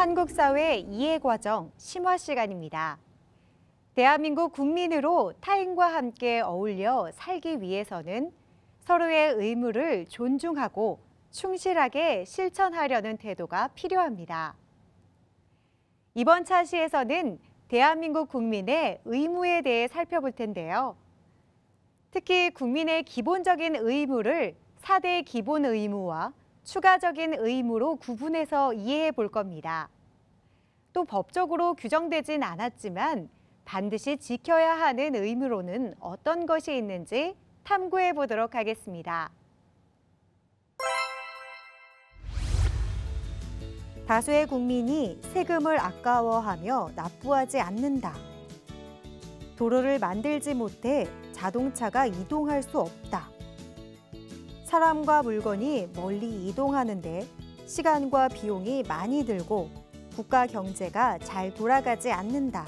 한국사회 이해과정 심화 시간입니다. 대한민국 국민으로 타인과 함께 어울려 살기 위해서는 서로의 의무를 존중하고 충실하게 실천하려는 태도가 필요합니다. 이번 차시에서는 대한민국 국민의 의무에 대해 살펴볼 텐데요. 특히 국민의 기본적인 의무를 4대 기본 의무와 추가적인 의무로 구분해서 이해해 볼 겁니다. 또 법적으로 규정되진 않았지만 반드시 지켜야 하는 의무로는 어떤 것이 있는지 탐구해 보도록 하겠습니다. 다수의 국민이 세금을 아까워하며 납부하지 않는다. 도로를 만들지 못해 자동차가 이동할 수 없다. 사람과 물건이 멀리 이동하는데 시간과 비용이 많이 들고 국가 경제가 잘 돌아가지 않는다.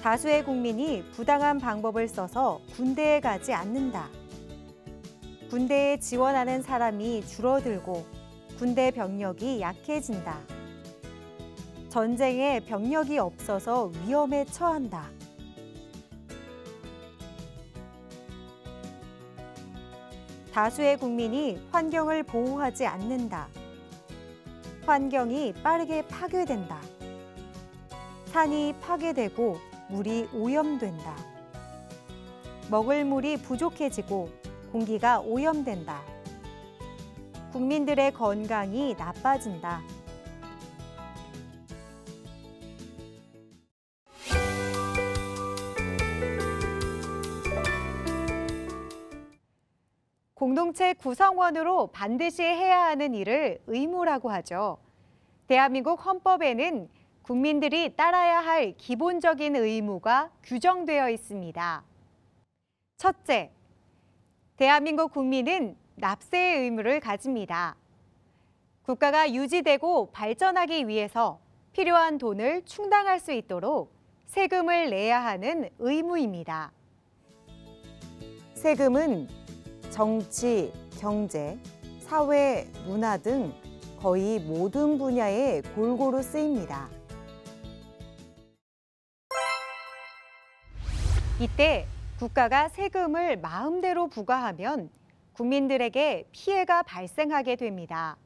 다수의 국민이 부당한 방법을 써서 군대에 가지 않는다. 군대에 지원하는 사람이 줄어들고 군대 병력이 약해진다. 전쟁에 병력이 없어서 위험에 처한다. 다수의 국민이 환경을 보호하지 않는다. 환경이 빠르게 파괴된다. 산이 파괴되고 물이 오염된다. 먹을 물이 부족해지고 공기가 오염된다. 국민들의 건강이 나빠진다. 공동체 구성원으로 반드시 해야 하는 일을 의무라고 하죠. 대한민국 헌법에는 국민들이 따라야 할 기본적인 의무가 규정되어 있습니다. 첫째, 대한민국 국민은 납세의 의무를 가집니다. 국가가 유지되고 발전하기 위해서 필요한 돈을 충당할 수 있도록 세금을 내야 하는 의무입니다. 세금은 정치, 경제, 사회, 문화 등 거의 모든 분야에 골고루 쓰입니다. 이때 국가가 세금을 마음대로 부과하면 국민들에게 피해가 발생하게 됩니다.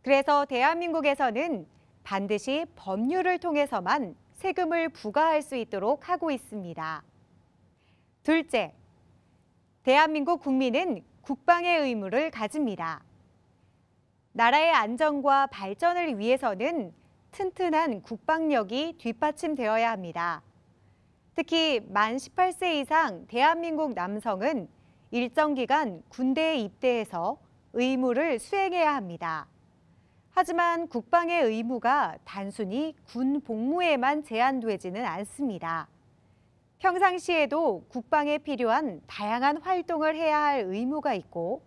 그래서 대한민국에서는 반드시 법률을 통해서만 세금을 부과할 수 있도록 하고 있습니다. 둘째, 대한민국 국민은 국방의 의무를 가집니다. 나라의 안정과 발전을 위해서는 튼튼한 국방력이 뒷받침되어야 합니다. 특히 만 18세 이상 대한민국 남성은 일정 기간 군대에 입대해서 의무를 수행해야 합니다. 하지만 국방의 의무가 단순히 군 복무에만 제한되지는 않습니다. 평상시에도 국방에 필요한 다양한 활동을 해야 할 의무가 있고,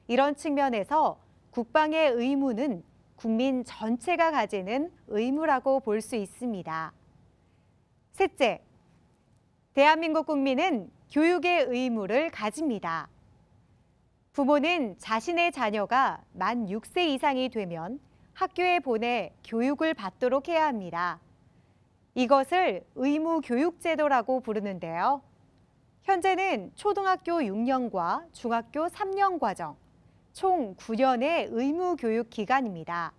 이런 측면에서 국방의 의무는 국민 전체가 가지는 의무라고 볼 수 있습니다. 셋째, 대한민국 국민은 교육의 의무를 가집니다. 부모는 자신의 자녀가 만 6세 이상이 되면 학교에 보내 교육을 받도록 해야 합니다. 이것을 의무교육제도라고 부르는데요. 현재는 초등학교 6년과 중학교 3년 과정, 총 9년의 의무교육 기간입니다.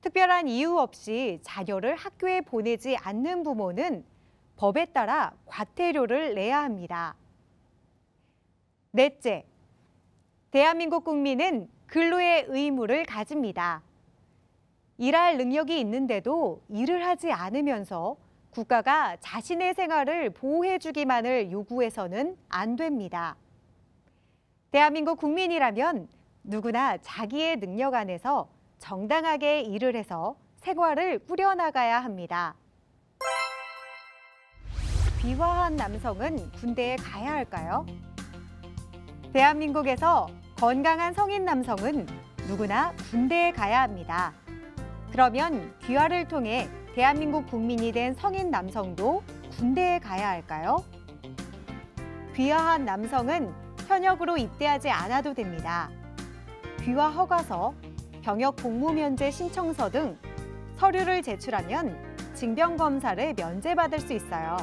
특별한 이유 없이 자녀를 학교에 보내지 않는 부모는 법에 따라 과태료를 내야 합니다. 넷째, 대한민국 국민은 근로의 의무를 가집니다. 일할 능력이 있는데도 일을 하지 않으면서 국가가 자신의 생활을 보호해주기만을 요구해서는 안 됩니다. 대한민국 국민이라면 누구나 자기의 능력 안에서 정당하게 일을 해서 생활을 꾸려나가야 합니다. 귀화한 남성은 군대에 가야 할까요? 대한민국에서 건강한 성인 남성은 누구나 군대에 가야 합니다. 그러면 귀화를 통해 대한민국 국민이 된 성인 남성도 군대에 가야 할까요? 귀화한 남성은 현역으로 입대하지 않아도 됩니다. 귀화 허가서, 병역 복무 면제 신청서 등 서류를 제출하면 징병검사를 면제받을 수 있어요.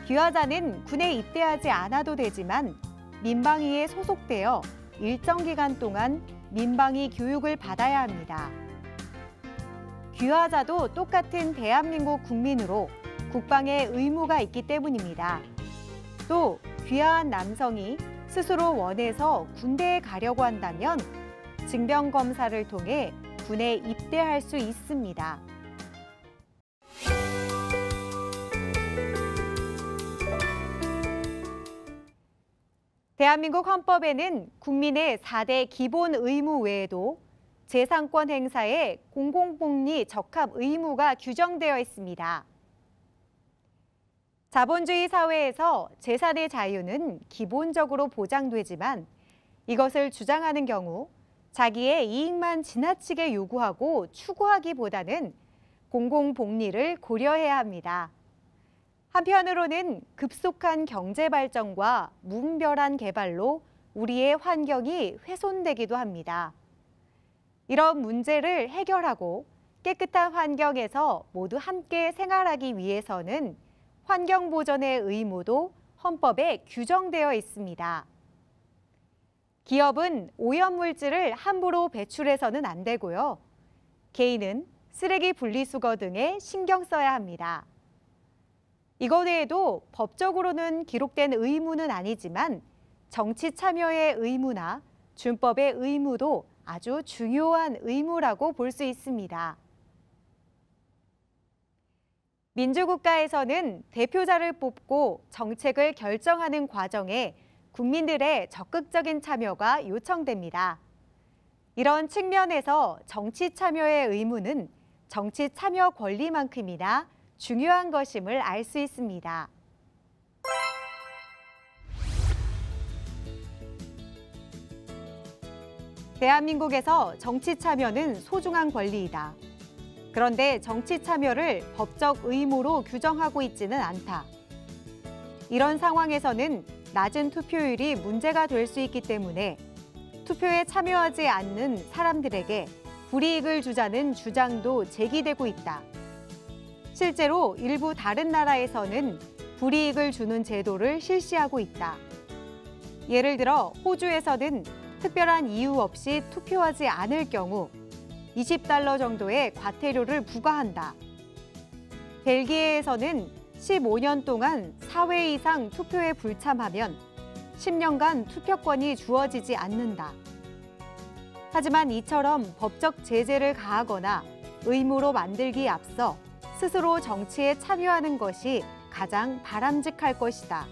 귀화자는 군에 입대하지 않아도 되지만 민방위에 소속되어 일정 기간 동안 민방위 교육을 받아야 합니다. 귀화자도 똑같은 대한민국 국민으로 국방의 의무가 있기 때문입니다. 또 귀화한 남성이 스스로 원해서 군대에 가려고 한다면 징병검사를 통해 군에 입대할 수 있습니다. 대한민국 헌법에는 국민의 4대 기본 의무 외에도 재산권 행사에 공공복리 적합 의무가 규정되어 있습니다. 자본주의 사회에서 재산의 자유는 기본적으로 보장되지만 이것을 주장하는 경우 자기의 이익만 지나치게 요구하고 추구하기보다는 공공복리를 고려해야 합니다. 한편으로는 급속한 경제 발전과 무분별한 개발로 우리의 환경이 훼손되기도 합니다. 이런 문제를 해결하고 깨끗한 환경에서 모두 함께 생활하기 위해서는 환경 보전의 의무도 헌법에 규정되어 있습니다. 기업은 오염물질을 함부로 배출해서는 안 되고요. 개인은 쓰레기 분리수거 등에 신경 써야 합니다. 이거 외에도 법적으로는 기록된 의무는 아니지만 정치 참여의 의무나 준법의 의무도 아주 중요한 의무라고 볼 수 있습니다. 민주국가에서는 대표자를 뽑고 정책을 결정하는 과정에 국민들의 적극적인 참여가 요청됩니다. 이런 측면에서 정치 참여의 의무는 정치 참여 권리만큼이나 중요한 것임을 알 수 있습니다. 대한민국에서 정치 참여는 소중한 권리이다. 그런데 정치 참여를 법적 의무로 규정하고 있지는 않다. 이런 상황에서는 낮은 투표율이 문제가 될 수 있기 때문에 투표에 참여하지 않는 사람들에게 불이익을 주자는 주장도 제기되고 있다. 실제로 일부 다른 나라에서는 불이익을 주는 제도를 실시하고 있다. 예를 들어 호주에서는 특별한 이유 없이 투표하지 않을 경우 $20 정도의 과태료를 부과한다. 벨기에에서는 15년 동안 4회 이상 투표에 불참하면 10년간 투표권이 주어지지 않는다. 하지만 이처럼 법적 제재를 가하거나 의무로 만들기에 앞서 스스로 정치에 참여하는 것이 가장 바람직할 것이다.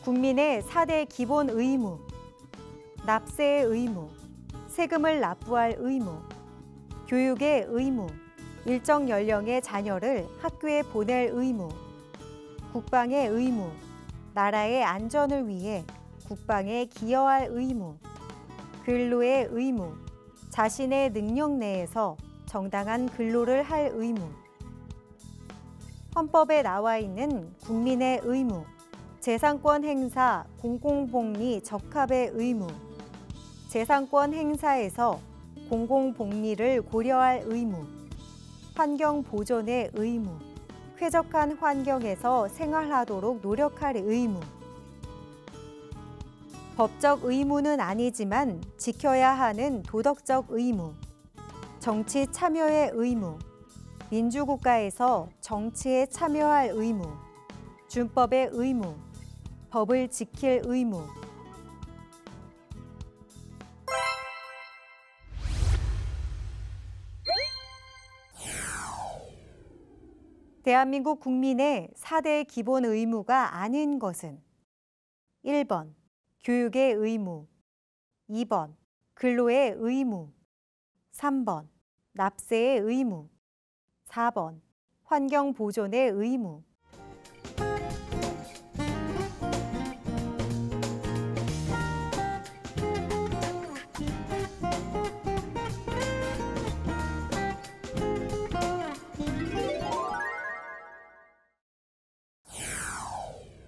국민의 4대 기본 의무, 납세의 의무, 세금을 납부할 의무, 교육의 의무, 일정 연령의 자녀를 학교에 보낼 의무, 국방의 의무, 나라의 안전을 위해 국방에 기여할 의무, 근로의 의무, 자신의 능력 내에서 정당한 근로를 할 의무, 헌법에 나와 있는 국민의 의무, 재산권 행사 공공복리 적합의 의무, 재산권 행사에서 공공복리를 고려할 의무, 환경 보존의 의무, 쾌적한 환경에서 생활하도록 노력할 의무. 법적 의무는 아니지만 지켜야 하는 도덕적 의무, 정치 참여의 의무, 민주국가에서 정치에 참여할 의무, 준법의 의무, 법을 지킬 의무. 대한민국 국민의 4대 기본 의무가 아닌 것은 1번, 교육의 의무, 2번, 근로의 의무, 3번, 납세의 의무, 4번, 환경 보존의 의무.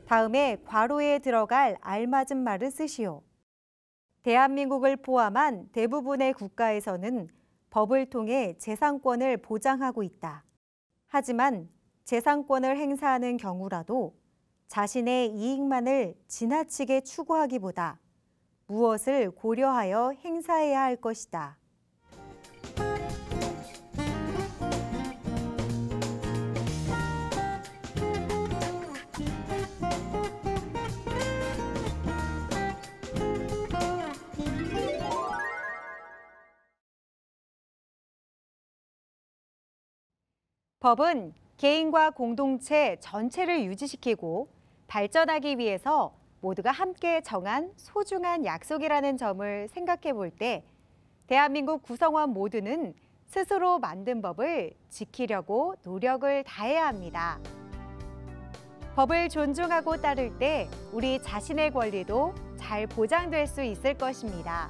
다음에 괄호에 들어갈 알맞은 말을 쓰시오. 대한민국을 포함한 대부분의 국가에서는 법을 통해 재산권을 보장하고 있다. 하지만 재산권을 행사하는 경우라도 자신의 이익만을 지나치게 추구하기보다 무엇을 고려하여 행사해야 할 것이다. 법은 개인과 공동체 전체를 유지시키고 발전하기 위해서 모두가 함께 정한 소중한 약속이라는 점을 생각해 볼 때 대한민국 구성원 모두는 스스로 만든 법을 지키려고 노력을 다해야 합니다. 법을 존중하고 따를 때 우리 자신의 권리도 잘 보장될 수 있을 것입니다.